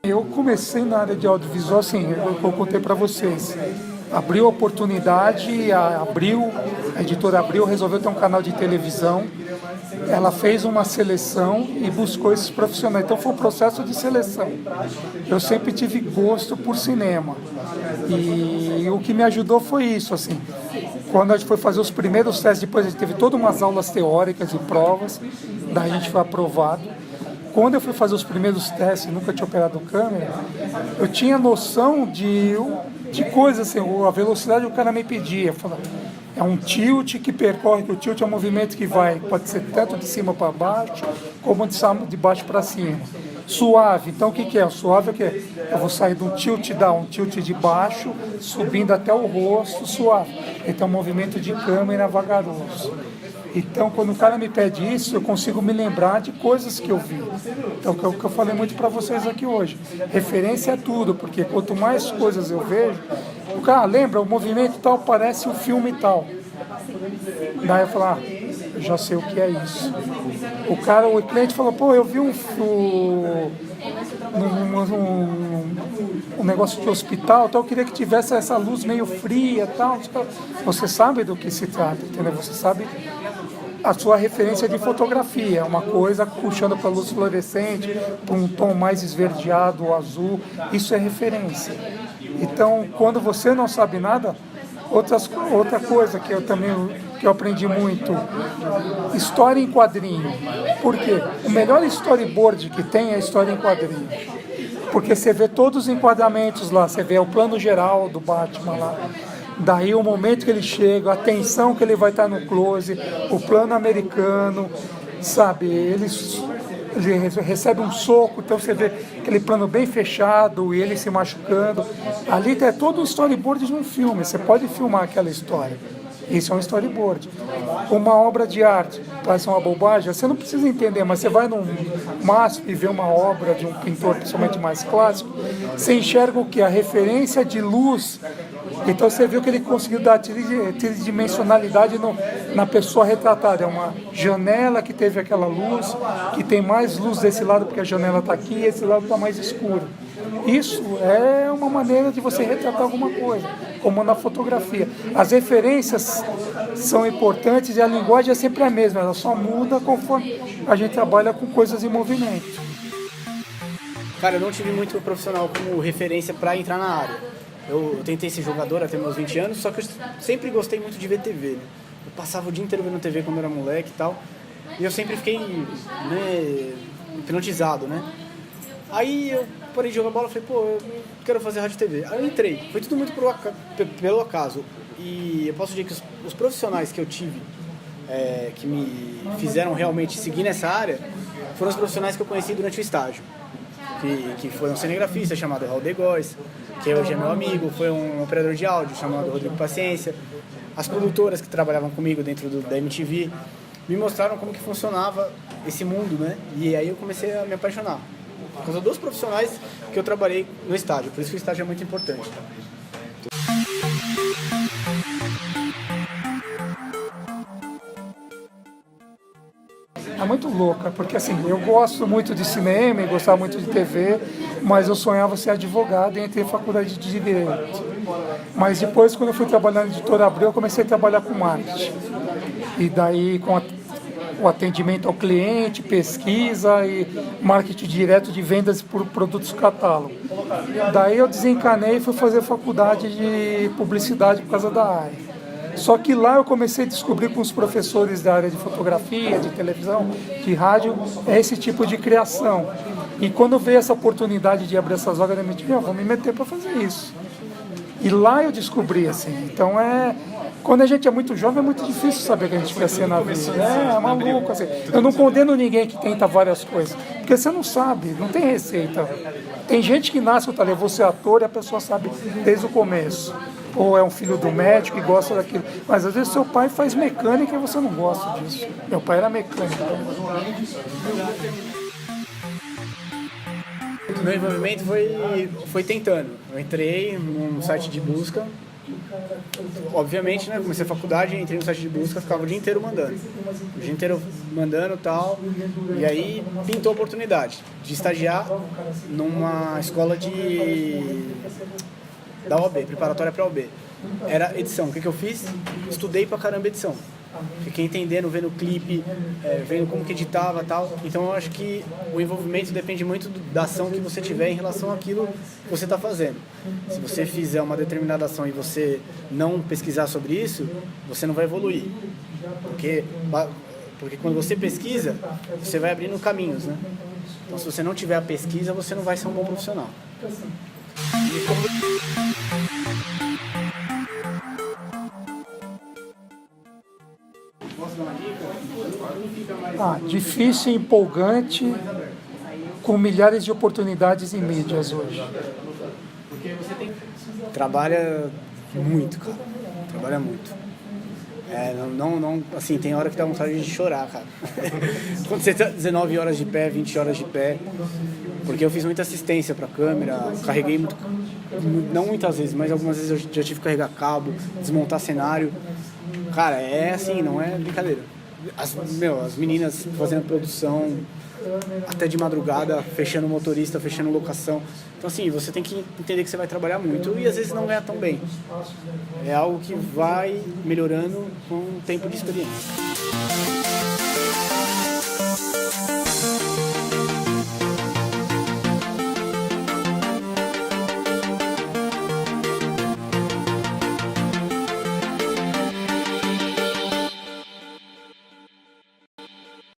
Eu comecei na área de audiovisual, assim, eu contei para vocês. Abriu a oportunidade, a editora Abril resolveu ter um canal de televisão. Ela fez uma seleção e buscou esses profissionais. Então foi um processo de seleção. Eu sempre tive gosto por cinema. E o que me ajudou foi isso, assim. Quando a gente foi fazer os primeiros testes, depois a gente teve todas umas aulas teóricas e provas, daí a gente foi aprovado. Quando eu fui fazer os primeiros testes, nunca tinha operado câmera, eu tinha noção de coisas, assim, a velocidade o cara me pedia. Falava, é um tilt que percorre, que o tilt é um movimento que vai, pode ser tanto de cima para baixo, como de baixo para cima. Suave, então o que é? O suave é o quê? Eu vou sair de um tilt down, um tilt de baixo, subindo até o rosto, suave. Então é um movimento de câmera vagaroso. Então, quando o cara me pede isso, eu consigo me lembrar de coisas que eu vi. Então, o que eu falei muito para vocês aqui hoje. Referência é tudo, porque quanto mais coisas eu vejo, o cara lembra, o movimento tal parece um filme tal. Daí eu falo, eu já sei o que é isso. O cliente falou, pô, eu vi um negócio de hospital, então eu queria que tivesse essa luz meio fria tal. Você sabe do que se trata, entendeu? Você sabe a sua referência de fotografia, uma coisa puxando para a luz fluorescente, para um tom mais esverdeado ou azul, isso é referência. Então, quando você não sabe nada, outra coisa que eu aprendi muito, história em quadrinho. Por quê? O melhor storyboard que tem é a história em quadrinho. Porque você vê todos os enquadramentos lá, você vê o plano geral do Batman lá. Daí o momento que ele chega, a tensão que ele vai estar no close, o plano americano, sabe? Ele recebe um soco, então você vê aquele plano bem fechado e ele se machucando. Ali é todo o storyboard de um filme, você pode filmar aquela história. Isso é um storyboard. Uma obra de arte, parece uma bobagem, você não precisa entender, mas você vai num MASP e vê uma obra de um pintor, principalmente mais clássico, você enxerga o que? A referência de luz. Então você viu que ele conseguiu dar tridimensionalidade na pessoa retratada. É uma janela que teve aquela luz, que tem mais luz desse lado porque a janela está aqui e esse lado está mais escuro. Isso é uma maneira de você retratar alguma coisa, como na fotografia. As referências são importantes e a linguagem é sempre a mesma, ela só muda conforme a gente trabalha com coisas em movimento. Cara, eu não tive muito profissional como referência para entrar na área. Eu tentei ser jogador até meus 20 anos, só que eu sempre gostei muito de ver TV, né? Eu passava o dia inteiro vendo TV quando era moleque e tal, e eu sempre fiquei, né, hipnotizado, né? Aí eu parei de jogar bola e falei, pô, eu quero fazer rádio e TV. Aí eu entrei, foi tudo muito pelo acaso. E eu posso dizer que os profissionais que eu tive, que me fizeram realmente seguir nessa área, foram os profissionais que eu conheci durante o estágio. Que foi um cinegrafista chamado Raul de Góes, que hoje é meu amigo, foi um operador de áudio chamado Rodrigo Paciência. As produtoras que trabalhavam comigo dentro da MTV me mostraram como que funcionava esse mundo, né? E aí eu comecei a me apaixonar. Por causa dos profissionais que eu trabalhei no estágio, por isso que o estágio é muito importante. É muito louca, porque assim, eu gosto muito de cinema e gostava muito de TV, mas eu sonhava ser advogado e entrei em faculdade de Direito. Mas depois, quando eu fui trabalhar na editora Abril, eu comecei a trabalhar com marketing. E daí, com o atendimento ao cliente, pesquisa e marketing direto de vendas por produtos catálogo. Daí eu desencanei e fui fazer faculdade de publicidade por causa da área. Só que lá eu comecei a descobrir com os professores da área de fotografia, de televisão, de rádio, esse tipo de criação. E quando veio essa oportunidade de abrir essas vagas, eu me disse, vou me meter para fazer isso. E lá eu descobri, assim, então quando a gente é muito jovem é muito difícil saber o que a gente quer ser na vida. É maluco, assim. Eu não condeno ninguém que tenta várias coisas, porque você não sabe, não tem receita. Tem gente que nasce, eu vou ser ator e a pessoa sabe desde o começo. Ou é um filho do médico e gosta daquilo. Mas às vezes seu pai faz mecânica e você não gosta disso. Meu pai era mecânico. Meu envolvimento foi tentando. Eu entrei num site de busca obviamente, né, comecei a faculdade, entrei no site de busca, ficava o dia inteiro mandando. O dia inteiro mandando e tal. E aí pintou a oportunidade de estagiar numa escola da OAB, preparatória para a OAB. Era edição. O que eu fiz? Estudei pra caramba edição. Fiquei entendendo, vendo o clipe, vendo como que editava e tal. Então eu acho que o envolvimento depende muito da ação que você tiver em relação àquilo que você está fazendo. Se você fizer uma determinada ação e você não pesquisar sobre isso, você não vai evoluir. Porque quando você pesquisa, você vai abrindo caminhos, né? Então se você não tiver a pesquisa, você não vai ser um bom profissional. Difícil e empolgante, com milhares de oportunidades em mídias hoje. Trabalha muito, cara. Trabalha muito. Assim, tem hora que dá vontade de chorar, cara. Quando você tá 19 horas de pé, 20 horas de pé, porque eu fiz muita assistência pra câmera, carreguei muito, não muitas vezes, mas algumas vezes eu já tive que carregar cabo, desmontar cenário. Cara, é assim, não é brincadeira. As meninas fazendo produção até de madrugada, fechando motorista, fechando locação. Então assim, você tem que entender que você vai trabalhar muito e às vezes não ganha tão bem. É algo que vai melhorando com o tempo de experiência.